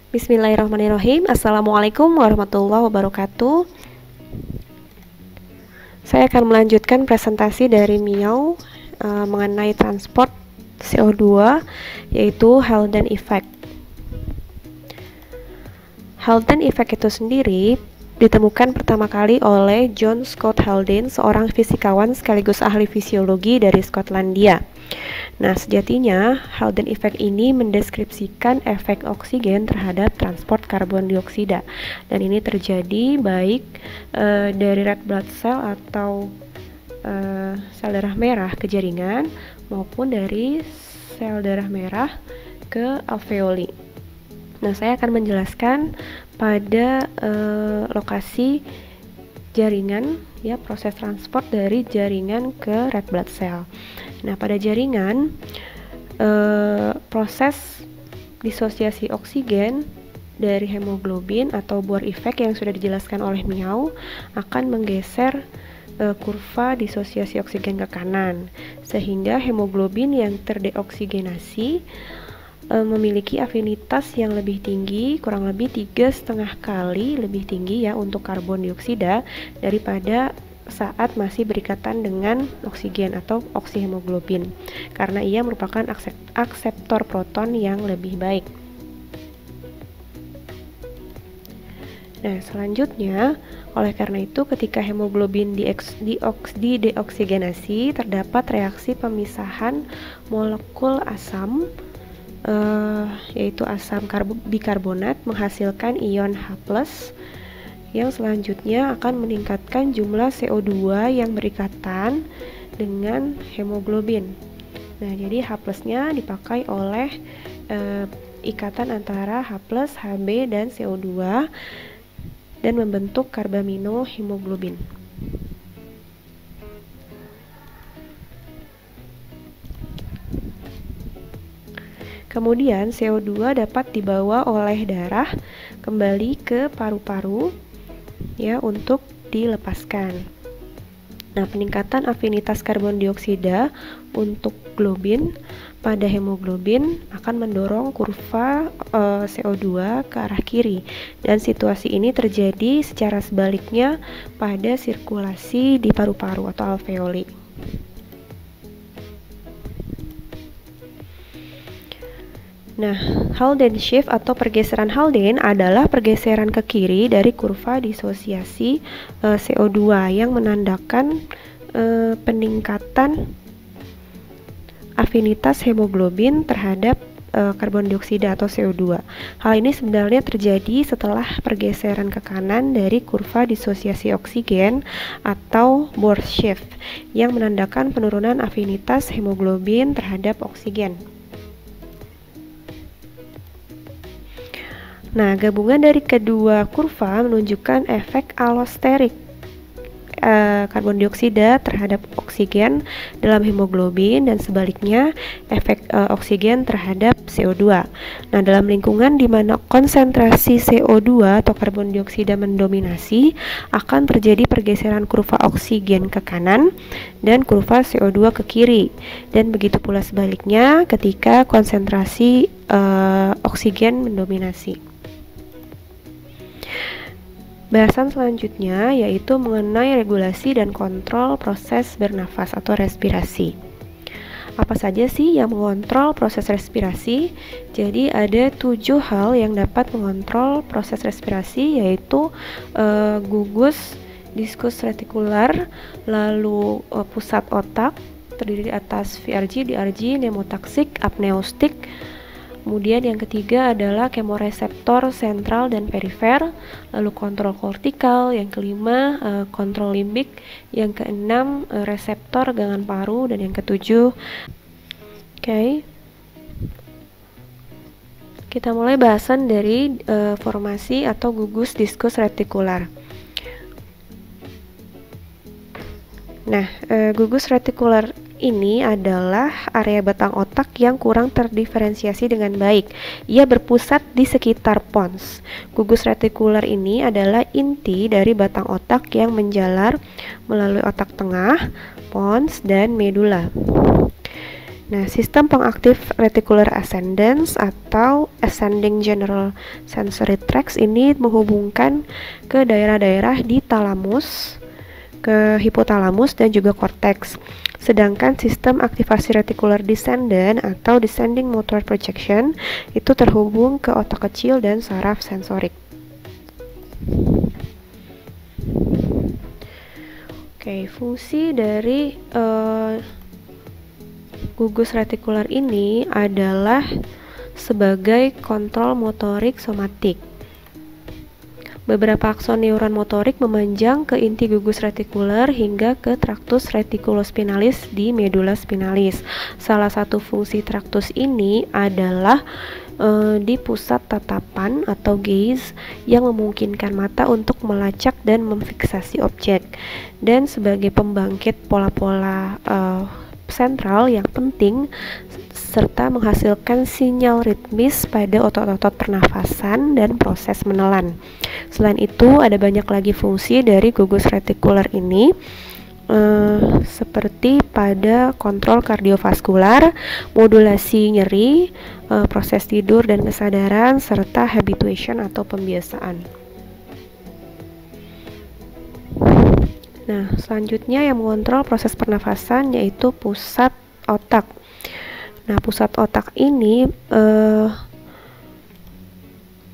Bismillahirrahmanirrahim. Assalamualaikum warahmatullahi wabarakatuh. Saya akan melanjutkan presentasi dari Miao mengenai transport CO2, yaitu Haldane Effect. Haldane Effect itu sendiri ditemukan pertama kali oleh John Scott Haldane, seorang fisikawan sekaligus ahli fisiologi dari Skotlandia. Nah, sejatinya Haldane Effect ini mendeskripsikan efek oksigen terhadap transport karbon dioksida, dan ini terjadi baik dari red blood cell atau sel darah merah ke jaringan maupun dari sel darah merah ke alveoli. Nah, saya akan menjelaskan pada lokasi jaringan, ya, proses transport dari jaringan ke red blood cell. Nah, pada jaringan proses disosiasi oksigen dari hemoglobin atau Bohr effect yang sudah dijelaskan oleh Miao akan menggeser kurva disosiasi oksigen ke kanan, sehingga hemoglobin yang terdeoksigenasi memiliki afinitas yang lebih tinggi, kurang lebih 3,5 kali lebih tinggi, ya, untuk karbon dioksida daripada saat masih berikatan dengan oksigen atau oksihemoglobin, karena ia merupakan akseptor proton yang lebih baik. Nah, selanjutnya, oleh karena itu ketika hemoglobin dideoksigenasi, terdapat reaksi pemisahan molekul asam, yaitu asam bikarbonat, menghasilkan ion H+, yang selanjutnya akan meningkatkan jumlah CO2 yang berikatan dengan hemoglobin. Nah, jadi H+-nya dipakai oleh ikatan antara H+, Hb, dan CO2 dan membentuk karbamino hemoglobin. Kemudian CO2 dapat dibawa oleh darah kembali ke paru-paru, ya, untuk dilepaskan. Nah, peningkatan afinitas karbon dioksida untuk globin pada hemoglobin akan mendorong kurva CO2 ke arah kiri, dan situasi ini terjadi secara sebaliknya pada sirkulasi di paru-paru atau alveoli. Nah, Haldane shift atau pergeseran Haldane adalah pergeseran ke kiri dari kurva disosiasi CO2 yang menandakan peningkatan afinitas hemoglobin terhadap karbon dioksida atau CO2. Hal ini sebenarnya terjadi setelah pergeseran ke kanan dari kurva disosiasi oksigen atau Bohr shift yang menandakan penurunan afinitas hemoglobin terhadap oksigen. Nah, gabungan dari kedua kurva menunjukkan efek alosterik karbon dioksida terhadap oksigen dalam hemoglobin, dan sebaliknya efek oksigen terhadap CO2. Nah, dalam lingkungan di mana konsentrasi CO2 atau karbon dioksida mendominasi, akan terjadi pergeseran kurva oksigen ke kanan dan kurva CO2 ke kiri, dan begitu pula sebaliknya ketika konsentrasi oksigen mendominasi. Bahasan selanjutnya yaitu mengenai regulasi dan kontrol proses bernafas atau respirasi. Apa saja sih yang mengontrol proses respirasi? Jadi ada 7 hal yang dapat mengontrol proses respirasi, yaitu gugus, diskus retikular, lalu pusat otak terdiri atas VRG, DRG, pneumotaksik, apneustik. Kemudian yang ketiga adalah kemoreseptor sentral dan perifer, lalu kontrol kortikal, yang kelima kontrol limbik, yang keenam reseptor gangan paru, dan yang ketujuh. Oke. Kita mulai bahasan dari formasi atau gugus diskus retikular. Nah, gugus retikular ini adalah area batang otak yang kurang terdiferensiasi dengan baik. Ia berpusat di sekitar pons. Gugus retikular ini adalah inti dari batang otak yang menjalar melalui otak tengah, pons, dan medula. Nah, sistem pengaktif reticular ascendens atau ascending general sensory tracts ini menghubungkan ke daerah-daerah di talamus, ke hipotalamus dan juga korteks. Sedangkan sistem aktivasi reticular descendant atau descending motor projection itu terhubung ke otak kecil dan saraf sensorik. Oke, fungsi dari gugus retikular ini adalah sebagai kontrol motorik somatik. Beberapa akson neuron motorik memanjang ke inti gugus retikular hingga ke traktus reticulospinalis di medula spinalis. Salah satu fungsi traktus ini adalah di pusat tatapan atau gaze yang memungkinkan mata untuk melacak dan memfiksasi objek, dan sebagai pembangkit pola-pola sentral yang penting serta menghasilkan sinyal ritmis pada otot-otot pernafasan dan proses menelan. Selain itu, ada banyak lagi fungsi dari gugus retikular ini, seperti pada kontrol kardiovaskular, modulasi nyeri, proses tidur dan kesadaran, serta habituation atau pembiasaan. Nah, selanjutnya yang mengontrol proses pernafasan yaitu pusat otak. Nah, pusat otak ini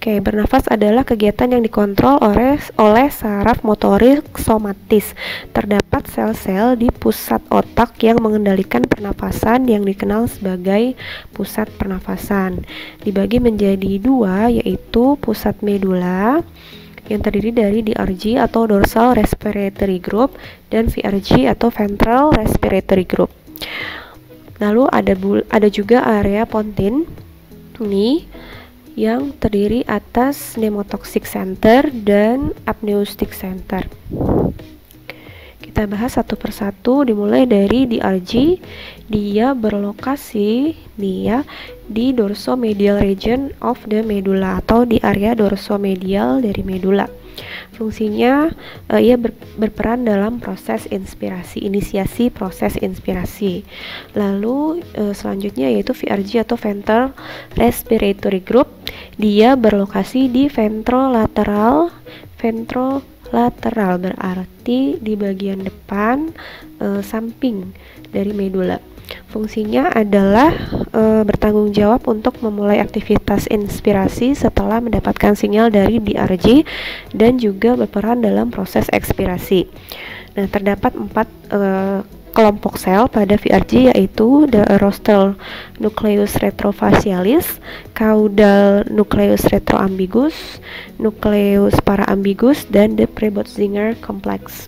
bernafas adalah kegiatan yang dikontrol oleh saraf motorik somatis. Terdapat sel-sel di pusat otak yang mengendalikan pernafasan yang dikenal sebagai pusat pernafasan. Dibagi menjadi dua, yaitu pusat medula yang terdiri dari DRG atau dorsal respiratory group dan VRG atau ventral respiratory group. Lalu ada juga area pontin ini yang terdiri atas pneumotoxic center dan apneustic center. Kita bahas satu persatu, dimulai dari DRG. Dia berlokasi di dorsomedial region of the medulla atau di area dorsomedial dari medula. Fungsinya ia berperan dalam proses inspirasi, inisiasi proses inspirasi. Lalu selanjutnya yaitu VRG atau ventral respiratory group. Dia berlokasi di ventrolateral berarti di bagian depan samping dari medula. Fungsinya adalah bertanggung jawab untuk memulai aktivitas inspirasi setelah mendapatkan sinyal dari DRG dan juga berperan dalam proses ekspirasi. Nah, terdapat 4 kelompok sel pada VRG, yaitu the rostral nucleus retrofacialis, caudal nucleus retroambigus, nucleus paraambigus, dan the Prebotzinger complex.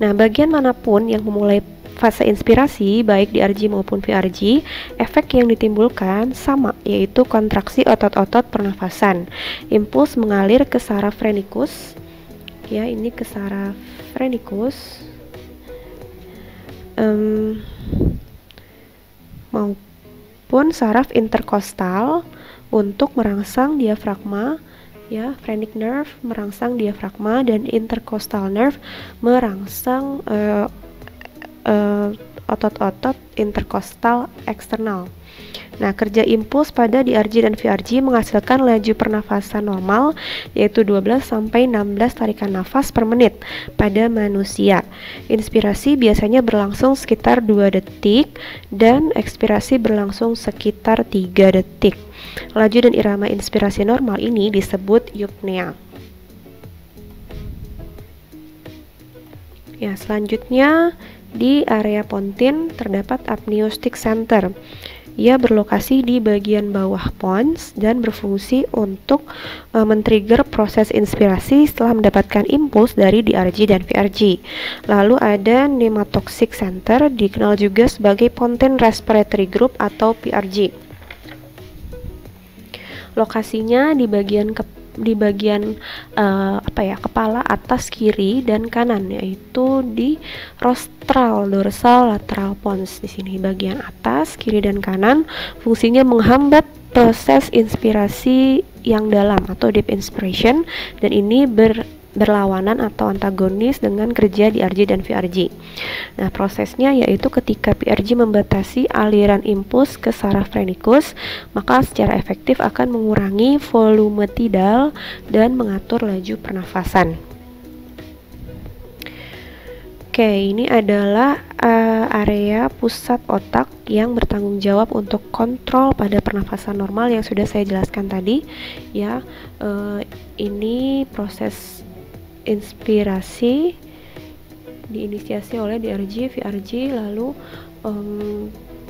Nah, bagian manapun yang memulai fase inspirasi, baik DRG maupun VRG, efek yang ditimbulkan sama, yaitu kontraksi otot-otot pernafasan. Impuls mengalir ke saraf phrenikus, ya, ini ke saraf phrenikus, maupun saraf interkostal untuk merangsang diafragma, ya, phrenic nerve merangsang diafragma dan intercostal nerve merangsang otot-otot interkostal eksternal. Nah, kerja impuls pada DRG dan VRG menghasilkan laju pernafasan normal, yaitu 12 sampai 16 tarikan nafas per menit pada manusia. Inspirasi biasanya berlangsung sekitar 2 detik dan ekspirasi berlangsung sekitar 3 detik. Laju dan irama inspirasi normal ini disebut eupnea. Ya, selanjutnya di area pontin terdapat apneustic center. Ia berlokasi di bagian bawah pons dan berfungsi untuk men-trigger proses inspirasi setelah mendapatkan impuls dari DRG dan VRG. Lalu ada pneumotoxic center, dikenal juga sebagai pontin respiratory group atau PRG. Lokasinya di bagian kepala atas kiri dan kanan, yaitu di rostral dorsal lateral pons. Di sini bagian atas kiri dan kanan, fungsinya menghambat proses inspirasi yang dalam atau deep inspiration, dan ini berlawanan atau antagonis dengan kerja DRG dan VRG. Nah, prosesnya yaitu ketika PRG membatasi aliran impuls ke saraf phrenikus, maka secara efektif akan mengurangi volume tidal dan mengatur laju pernafasan. Oke, ini adalah area pusat otak yang bertanggung jawab untuk kontrol pada pernafasan normal yang sudah saya jelaskan tadi. Ya, ini proses inspirasi diinisiasi oleh DRG, VRG, lalu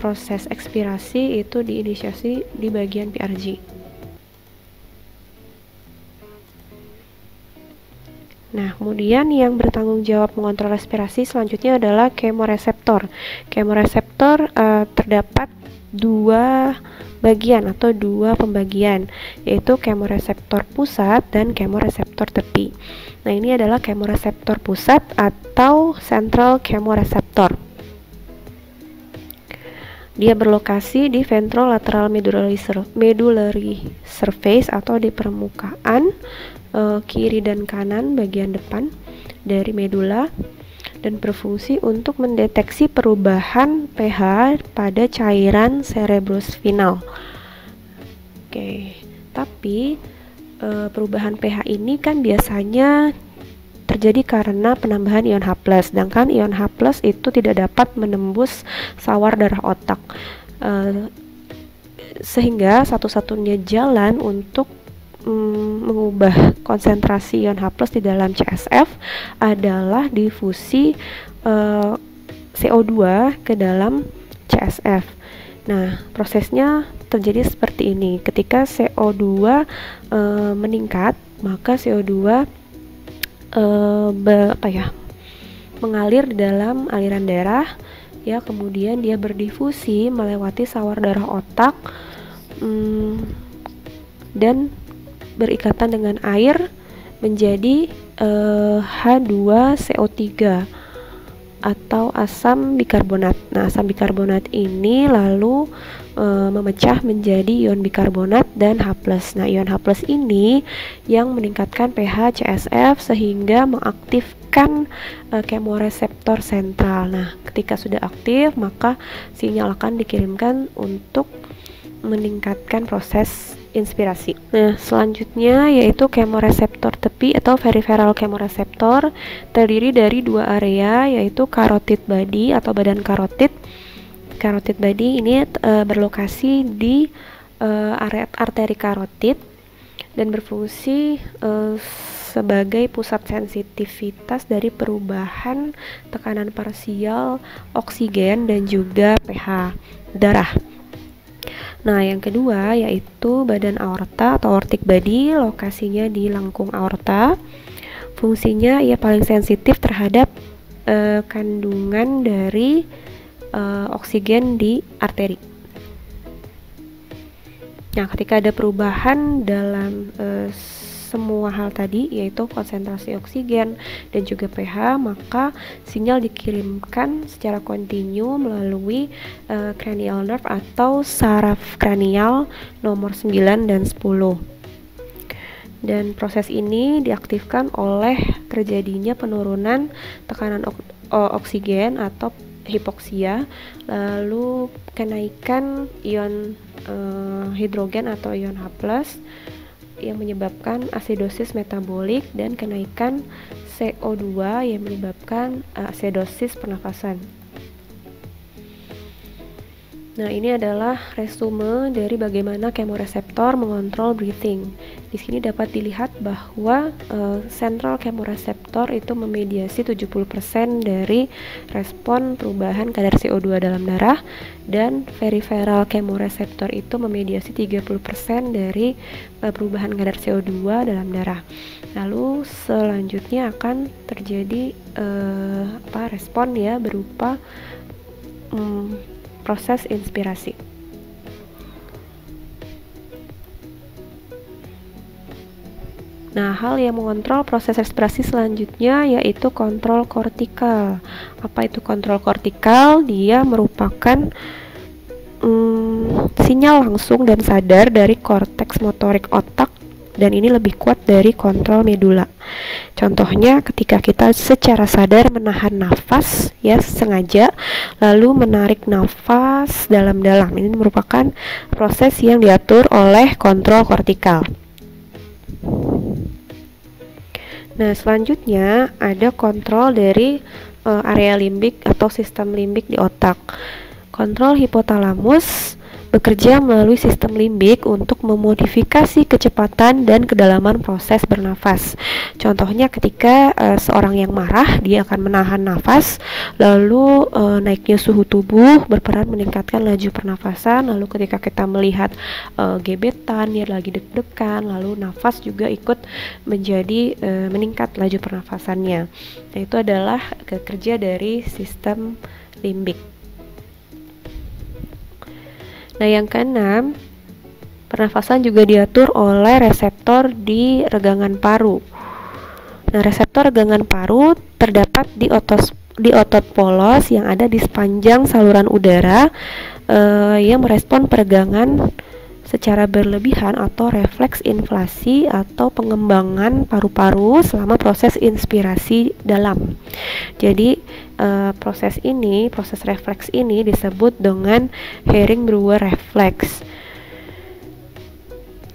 proses ekspirasi itu diinisiasi di bagian PRG. Nah, kemudian yang bertanggung jawab mengontrol respirasi selanjutnya adalah kemoreseptor. Kemoreseptor terdapat dua bagian atau dua pembagian, yaitu kemoreseptor pusat dan kemoreseptor tepi. Nah, ini adalah kemoreseptor pusat atau central chemoreceptor. Dia berlokasi di ventrolateral medullary surface atau di permukaan kiri dan kanan bagian depan dari medula dan berfungsi untuk mendeteksi perubahan pH pada cairan cerebrospinal. Oke, tapi perubahan pH ini kan biasanya terjadi karena penambahan ion H+, sedangkan ion H+ itu tidak dapat menembus sawar darah otak, sehingga satu-satunya jalan untuk mengubah konsentrasi ion H+ di dalam CSF adalah difusi CO2 ke dalam CSF. Nah, prosesnya terjadi seperti ini. Ketika CO2 meningkat, maka CO2 mengalir di dalam aliran darah, ya, kemudian dia berdifusi melewati sawar darah otak dan berikatan dengan air menjadi H2CO3 atau asam bikarbonat. Nah, asam bikarbonat ini lalu memecah menjadi ion bikarbonat dan H+. Nah, ion H+ ini yang meningkatkan pH CSF sehingga mengaktifkan kemoreseptor sentral. Nah, ketika sudah aktif, maka sinyal akan dikirimkan untuk meningkatkan proses inspirasi. Nah, selanjutnya yaitu kemoreseptor tepi atau peripheral kemoreseptor, terdiri dari dua area, yaitu carotid body atau badan karotid. Carotid body ini berlokasi di area arteri karotid dan berfungsi sebagai pusat sensitivitas dari perubahan tekanan parsial, oksigen, dan juga pH darah. Nah, yang kedua yaitu badan aorta atau aortic body, lokasinya di lengkung aorta. Fungsinya ia paling sensitif terhadap kandungan dari oksigen di arteri. Nah, ketika ada perubahan dalam semua hal tadi, yaitu konsentrasi oksigen dan juga pH, maka sinyal dikirimkan secara kontinu melalui cranial nerve atau saraf kranial nomor 9 dan 10. Dan proses ini diaktifkan oleh terjadinya penurunan tekanan oksigen atau hipoksia, lalu kenaikan ion hidrogen atau ion H+ yang menyebabkan asidosis metabolik dan kenaikan CO2 yang menyebabkan asidosis pernafasan. Nah, ini adalah resume dari bagaimana kemoreseptor mengontrol breathing. Di sini dapat dilihat bahwa central kemoreseptor itu memediasi 70% dari respon perubahan kadar CO2 dalam darah, dan peripheral kemoreseptor itu memediasi 30% dari perubahan kadar CO2 dalam darah. Lalu selanjutnya akan terjadi respon ya berupa proses inspirasi. Nah, hal yang mengontrol proses respirasi selanjutnya yaitu kontrol kortikal. Apa itu kontrol kortikal? Dia merupakan sinyal langsung dan sadar dari korteks motorik otak dan ini lebih kuat dari kontrol medula. Contohnya ketika kita secara sadar menahan nafas ya sengaja, lalu menarik nafas dalam-dalam. Ini merupakan proses yang diatur oleh kontrol kortikal. Nah, selanjutnya ada kontrol dari area limbik atau sistem limbik di otak. Kontrol hipotalamus bekerja melalui sistem limbik untuk memodifikasi kecepatan dan kedalaman proses bernafas. Contohnya ketika seorang yang marah, dia akan menahan nafas, lalu naiknya suhu tubuh berperan meningkatkan laju pernafasan. Lalu ketika kita melihat gebetan, dia lagi deg-degan, lalu nafas juga ikut menjadi meningkat laju pernafasannya. Nah, itu adalah kerja dari sistem limbik. Nah, yang keenam, pernafasan juga diatur oleh reseptor di regangan paru. Nah, reseptor regangan paru terdapat di otot polos yang ada di sepanjang saluran udara yang merespon peregangan secara berlebihan atau refleks inflasi atau pengembangan paru-paru selama proses inspirasi dalam. Jadi proses refleks ini disebut dengan Herring-Brewer reflex.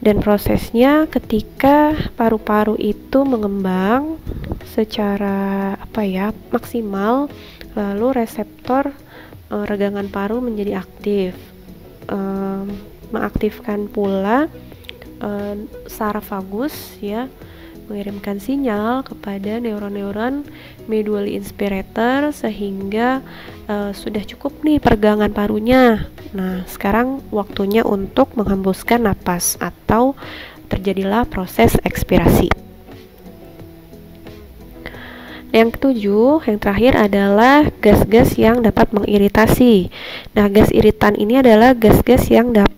Dan prosesnya ketika paru-paru itu mengembang secara maksimal, lalu reseptor regangan paru menjadi aktif. Mengaktifkan pula saraf vagus ya, mengirimkan sinyal kepada neuron-neuron medullary inspirator sehingga sudah cukup nih peregangan parunya. Nah, sekarang waktunya untuk menghembuskan napas atau terjadilah proses ekspirasi. Yang ketujuh, yang terakhir adalah gas-gas yang dapat mengiritasi. Nah, gas iritan ini adalah gas-gas yang dapat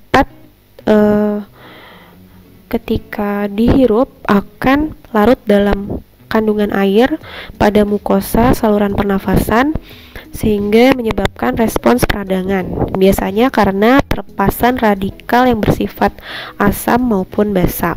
ketika dihirup akan larut dalam kandungan air pada mukosa saluran pernafasan sehingga menyebabkan respons peradangan. Biasanya karena pelepasan radikal yang bersifat asam maupun basa.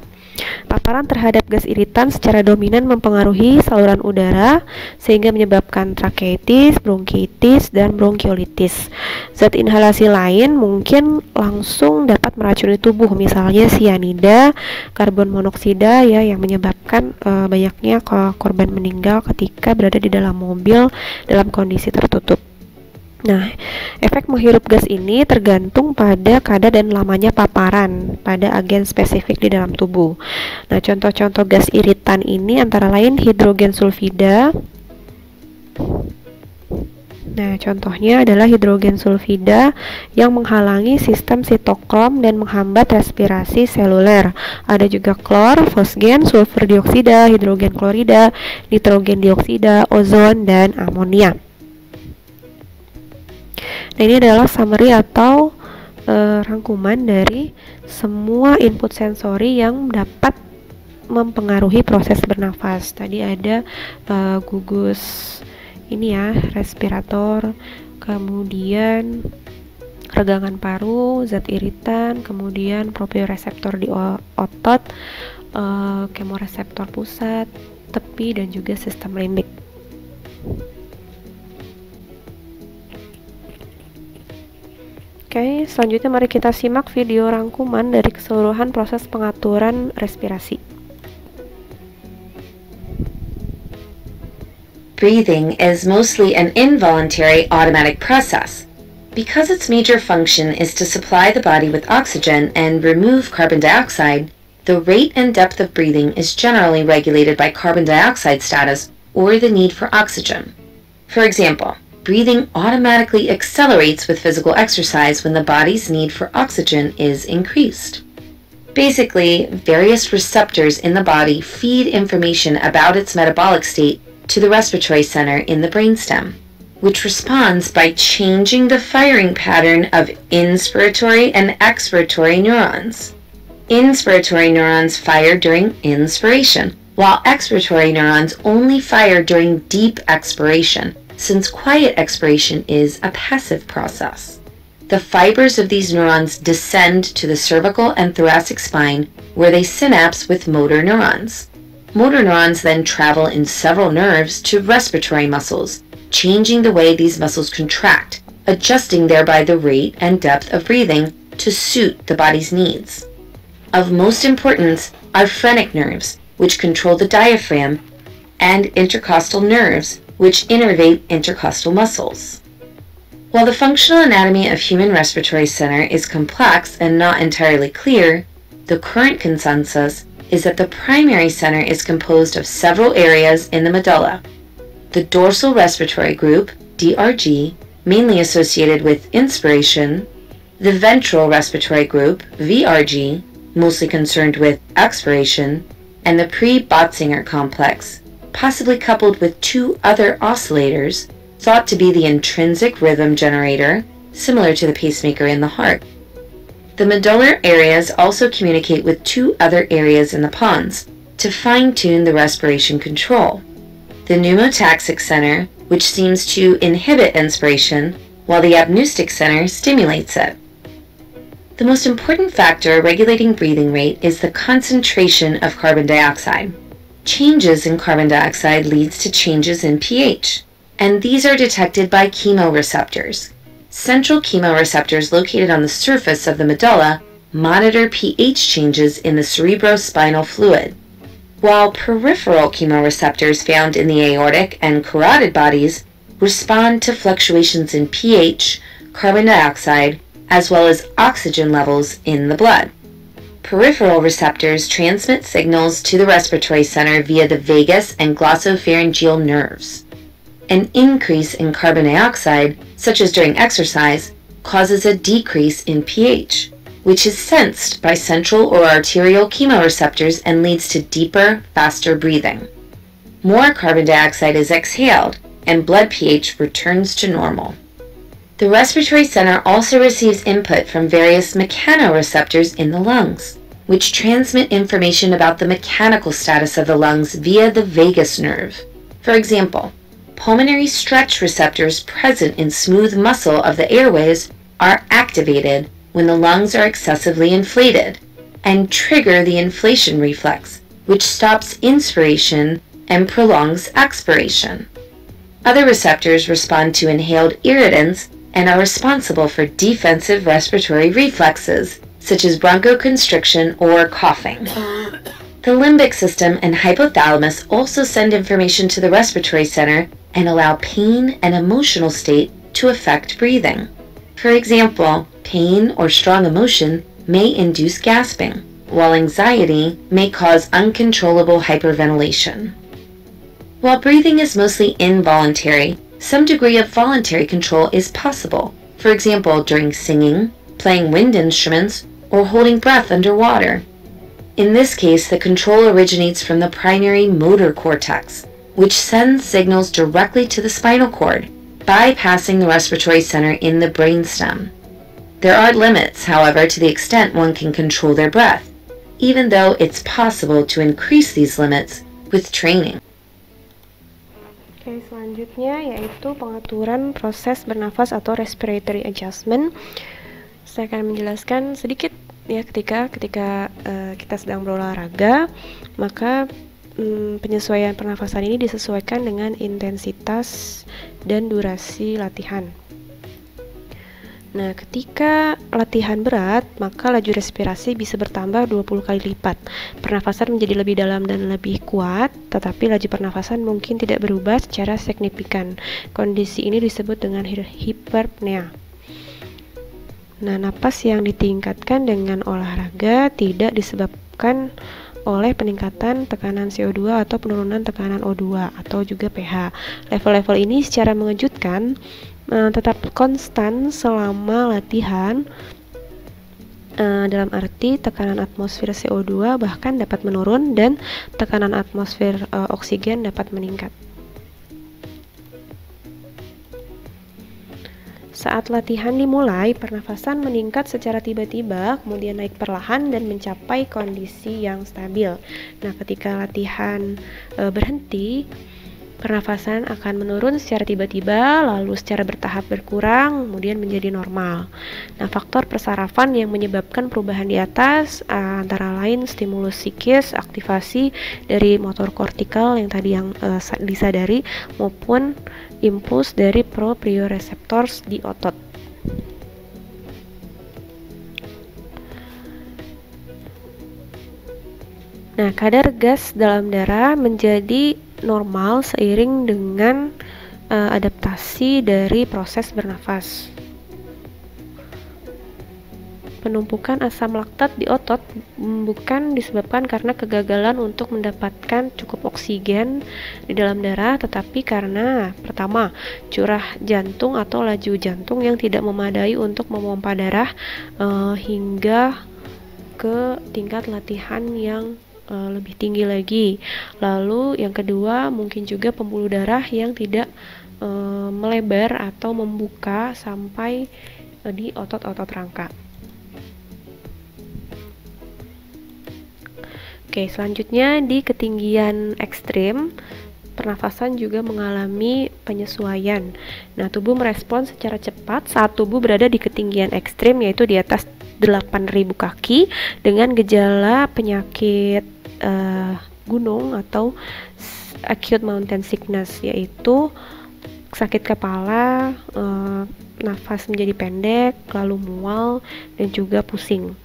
Paparan terhadap gas iritan secara dominan mempengaruhi saluran udara sehingga menyebabkan trakeitis, bronkitis, dan bronkiolitis. Zat inhalasi lain mungkin langsung dapat meracuni tubuh, misalnya sianida, karbon monoksida ya, yang menyebabkan banyaknya korban meninggal ketika berada di dalam mobil dalam kondisi tertutup. Nah, efek menghirup gas ini tergantung pada kadar dan lamanya paparan pada agen spesifik di dalam tubuh. Nah, contoh-contoh gas iritan ini antara lain hidrogen sulfida. Nah, contohnya adalah hidrogen sulfida yang menghalangi sistem sitokrom dan menghambat respirasi seluler. Ada juga klor, fosgen, sulfur dioksida, hidrogen klorida, nitrogen dioksida, ozon, dan amonia. Nah, ini adalah summary atau rangkuman dari semua input sensori yang dapat mempengaruhi proses bernafas. Tadi ada gugus ini ya, respirator, kemudian regangan paru, zat iritan, kemudian proprioreseptor di otot, kemoreseptor pusat, tepi, dan juga sistem limbik. Oke, selanjutnya mari kita simak video rangkuman dari keseluruhan proses pengaturan respirasi. Breathing is mostly an involuntary automatic process. Because its major function is to supply the body with oxygen and remove carbon dioxide, the rate and depth of breathing is generally regulated by carbon dioxide status or the need for oxygen. For example, breathing automatically accelerates with physical exercise when the body's need for oxygen is increased. Basically, various receptors in the body feed information about its metabolic state to the respiratory center in the brainstem, which responds by changing the firing pattern of inspiratory and expiratory neurons. Inspiratory neurons fire during inspiration, while expiratory neurons only fire during deep expiration, since quiet expiration is a passive process. the fibers of these neurons descend to the cervical and thoracic spine, where they synapse with motor neurons. Motor neurons then travel in several nerves to respiratory muscles, changing the way these muscles contract, adjusting thereby the rate and depth of breathing to suit the body's needs. Of most importance are phrenic nerves, which control the diaphragm, and intercostal nerves, which innervate intercostal muscles. While the functional anatomy of human respiratory center is complex and not entirely clear, the current consensus is that the primary center is composed of several areas in the medulla. The dorsal respiratory group, DRG, mainly associated with inspiration, the ventral respiratory group, VRG, mostly concerned with expiration, and the pre-Botzinger complex, possibly coupled with two other oscillators, thought to be the intrinsic rhythm generator, similar to the pacemaker in the heart. The medullary areas also communicate with two other areas in the pons to fine-tune the respiration control. The pneumotaxic center, which seems to inhibit inspiration, while the apneustic center stimulates it. The most important factor regulating breathing rate is the concentration of carbon dioxide. Changes in carbon dioxide leads to changes in pH, and these are detected by chemoreceptors. Central chemoreceptors located on the surface of the medulla monitor pH changes in the cerebrospinal fluid, while peripheral chemoreceptors found in the aortic and carotid bodies respond to fluctuations in pH, carbon dioxide, as well as oxygen levels in the blood. Peripheral receptors transmit signals to the respiratory center via the vagus and glossopharyngeal nerves. An increase in carbon dioxide, such as during exercise, causes a decrease in pH, which is sensed by central or arterial chemoreceptors and leads to deeper, faster breathing. More carbon dioxide is exhaled, and blood pH returns to normal. The respiratory center also receives input from various mechanoreceptors in the lungs, which transmit information about the mechanical status of the lungs via the vagus nerve. For example, pulmonary stretch receptors present in smooth muscle of the airways are activated when the lungs are excessively inflated and trigger the inflation reflex, which stops inspiration and prolongs expiration. Other receptors respond to inhaled irritants and are responsible for defensive respiratory reflexes, such as bronchoconstriction or coughing. The limbic system and hypothalamus also send information to the respiratory center and allow pain and emotional state to affect breathing. For example, pain or strong emotion may induce gasping, while anxiety may cause uncontrollable hyperventilation. While breathing is mostly involuntary, some degree of voluntary control is possible, for example during singing, playing wind instruments, or holding breath underwater. In this case, the control originates from the primary motor cortex, which sends signals directly to the spinal cord, bypassing the respiratory center in the brainstem. There are limits, however, to the extent one can control their breath, even though it's possible to increase these limits with training. Oke, selanjutnya yaitu pengaturan proses bernafas atau respiratory adjustment. Saya akan menjelaskan sedikit ya ketika kita sedang berolahraga, maka penyesuaian pernafasan ini disesuaikan dengan intensitas dan durasi latihan. Nah, ketika latihan berat, maka laju respirasi bisa bertambah 20 kali lipat. Pernafasan menjadi lebih dalam dan lebih kuat, tetapi laju pernafasan mungkin tidak berubah secara signifikan. Kondisi ini disebut dengan hiperpnea. Nah, napas yang ditingkatkan dengan olahraga tidak disebabkan oleh peningkatan tekanan CO2 atau penurunan tekanan O2 atau juga pH. Level-level ini secara mengejutkan tetap konstan selama latihan, dalam arti tekanan atmosfer CO2 bahkan dapat menurun dan tekanan atmosfer oksigen dapat meningkat. Saat latihan dimulai, pernafasan meningkat secara tiba-tiba, kemudian naik perlahan dan mencapai kondisi yang stabil. Nah, ketika latihan berhenti, pernafasan akan menurun secara tiba-tiba, lalu secara bertahap berkurang, kemudian menjadi normal. Nah, faktor persarafan yang menyebabkan perubahan di atas antara lain stimulus psikis, aktivasi dari motor kortikal yang tadi disadari, maupun impuls dari proprioceptors di otot. Nah, kadar gas dalam darah menjadi normal seiring dengan adaptasi dari proses bernafas. Penumpukan asam laktat di otot bukan disebabkan karena kegagalan untuk mendapatkan cukup oksigen di dalam darah, tetapi karena pertama, curah jantung atau laju jantung yang tidak memadai untuk memompa darah hingga ke tingkat latihan yang lebih tinggi lagi. Lalu yang kedua, mungkin juga pembuluh darah yang tidak melebar atau membuka sampai di otot-otot rangka. Oke, selanjutnya di ketinggian ekstrim, pernafasan juga mengalami penyesuaian. Nah, tubuh merespons secara cepat saat tubuh berada di ketinggian ekstrim, yaitu di atas 8.000 kaki dengan gejala penyakit gunung atau acute mountain sickness, yaitu sakit kepala, nafas menjadi pendek, lalu mual, dan juga pusing.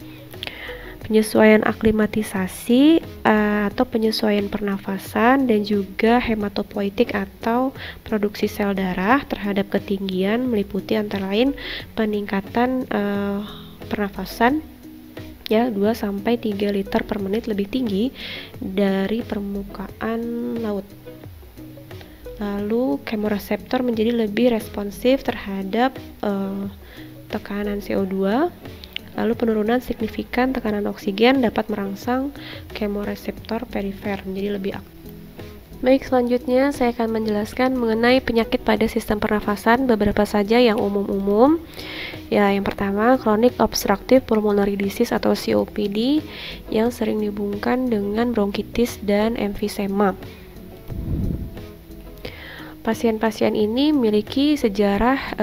Penyesuaian aklimatisasi atau penyesuaian pernafasan dan juga hematopoietik atau produksi sel darah terhadap ketinggian meliputi antara lain peningkatan pernafasan ya 2-3 liter per menit lebih tinggi dari permukaan laut. Lalu kemoreseptor menjadi lebih responsif terhadap tekanan CO2. Lalu penurunan signifikan tekanan oksigen dapat merangsang kemoreseptor perifer menjadi lebih aktif. Baik, selanjutnya saya akan menjelaskan mengenai penyakit pada sistem pernafasan, beberapa saja yang umum-umum. Ya, yang pertama, chronic obstructive pulmonary disease atau COPD yang sering dihubungkan dengan bronkitis dan emfisema. Pasien-pasien ini memiliki sejarah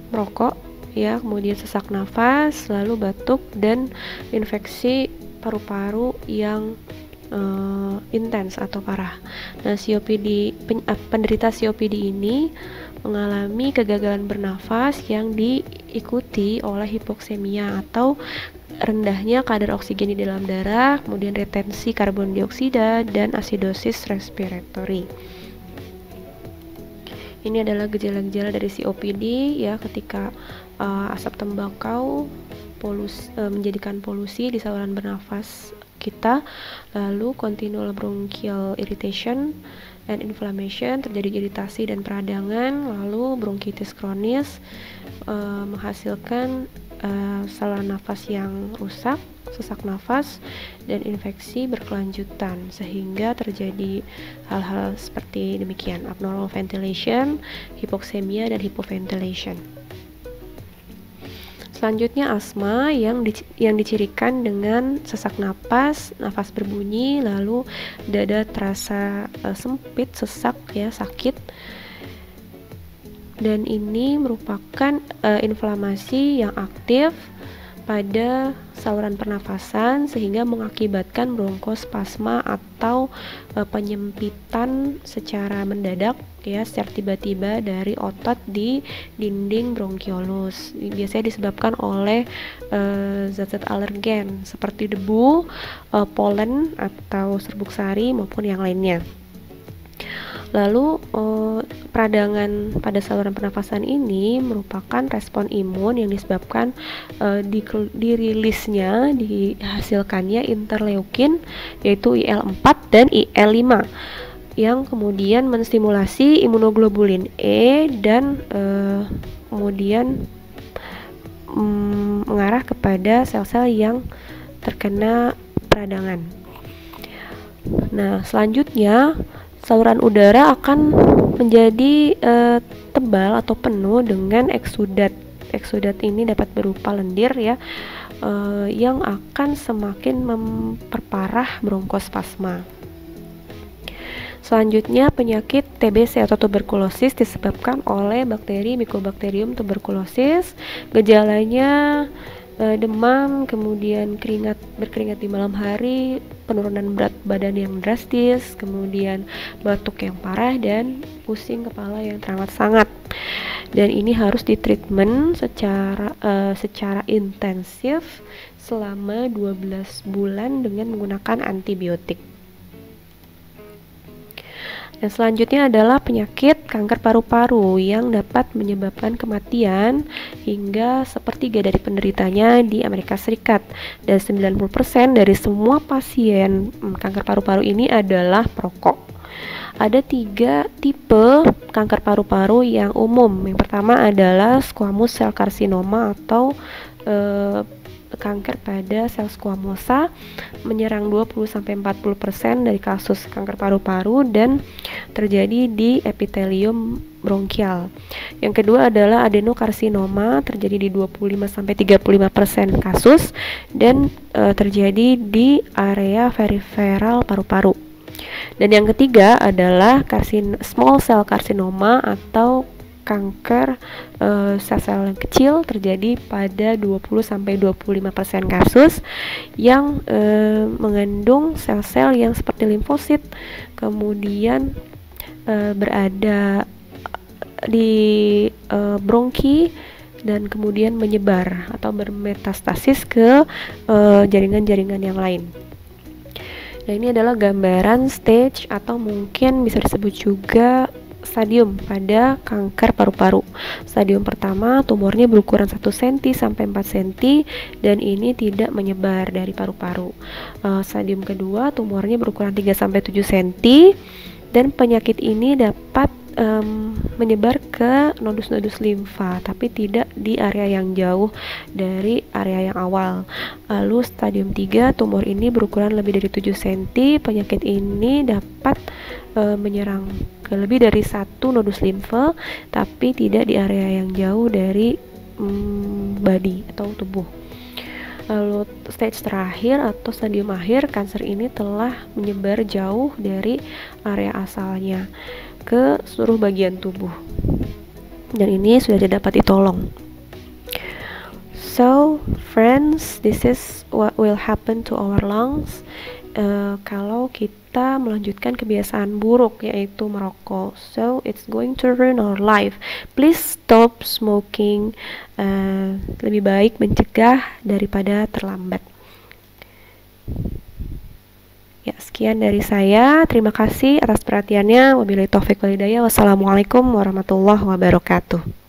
merokok, ya, kemudian sesak nafas, lalu batuk dan infeksi paru-paru yang intens atau parah. Nah, penderita COPD ini mengalami kegagalan bernafas yang diikuti oleh hipoksemia atau rendahnya kadar oksigen di dalam darah, kemudian retensi karbon dioksida dan asidosis respiratori. Ini adalah gejala-gejala dari COPD ya, ketika asap tembakau menjadikan polusi di saluran bernafas kita, lalu continual bronchial irritation and inflammation, terjadi iritasi dan peradangan, lalu bronkitis kronis menghasilkan saluran nafas yang rusak, sesak nafas, dan infeksi berkelanjutan sehingga terjadi hal-hal seperti demikian: abnormal ventilation, hipoksemia, dan hypoventilation. Selanjutnya asma yang dicirikan dengan sesak napas, nafas berbunyi, lalu dada terasa sempit, sesak ya, sakit. Dan ini merupakan inflamasi yang aktif pada saluran pernafasan sehingga mengakibatkan bronkospasma atau penyempitan secara mendadak ya, secara tiba-tiba dari otot di dinding bronkiolus. Biasanya disebabkan oleh zat-zat alergen seperti debu, polen atau serbuk sari maupun yang lainnya. Lalu peradangan pada saluran pernafasan ini merupakan respon imun yang disebabkan dihasilkannya interleukin, yaitu IL-4 dan IL-5 yang kemudian menstimulasi imunoglobulin E dan kemudian mengarah kepada sel-sel yang terkena peradangan. Nah, selanjutnya saluran udara akan menjadi tebal atau penuh dengan eksudat. Eksudat ini dapat berupa lendir ya, yang akan semakin memperparah bronkospasma. Selanjutnya, penyakit TBC atau tuberkulosis disebabkan oleh bakteri Mycobacterium tuberculosis. Gejalanya demam, kemudian berkeringat di malam hari, penurunan berat badan yang drastis, kemudian batuk yang parah, dan pusing kepala yang teramat sangat. Dan ini harus ditreatment secara intensif selama 12 bulan dengan menggunakan antibiotik. Dan selanjutnya adalah penyakit kanker paru-paru yang dapat menyebabkan kematian hingga sepertiga dari penderitanya di Amerika Serikat. Dan 90% dari semua pasien kanker paru-paru ini adalah perokok. Ada 3 tipe kanker paru-paru yang umum. Yang pertama adalah squamous cell carcinoma atau kanker pada sel squamosa, menyerang 20-40% dari kasus kanker paru-paru dan terjadi di epitelium bronkial. Yang kedua adalah adenokarsinoma, terjadi di 25-35% kasus dan terjadi di area periferal paru-paru. Dan yang ketiga adalah small cell carcinoma atau kanker sel-sel kecil, terjadi pada 20-25% kasus yang mengandung sel-sel yang seperti limfosit, kemudian berada di bronki dan kemudian menyebar atau bermetastasis ke jaringan-jaringan yang lain. Nah, ini adalah gambaran stage atau mungkin bisa disebut juga stadium pada kanker paru-paru. Stadium pertama, tumornya berukuran 1 cm sampai 4 cm dan ini tidak menyebar dari paru-paru. Stadium kedua, tumornya berukuran 3 sampai 7 cm dan penyakit ini dapat menyebar ke nodus-nodus limfa, tapi tidak di area yang jauh dari area yang awal. Lalu stadium 3, tumor ini berukuran lebih dari 7 cm. Penyakit ini dapat menyerang ke lebih dari 1 nodus limfa, tapi tidak di area yang jauh dari body atau tubuh. Lalu stage terakhir atau stadium akhir, kanker ini telah menyebar jauh dari area asalnya ke seluruh bagian tubuh dan ini sudah tidak dapat ditolong. So friends, this is what will happen to our lungs kalau kita melanjutkan kebiasaan buruk yaitu merokok. So it's going to ruin our life. Please stop smoking. Lebih baik mencegah daripada terlambat. Ya, sekian dari saya. Terima kasih atas perhatiannya. Wabillahi taufiq wal hidayah. Wassalamualaikum warahmatullahi wabarakatuh.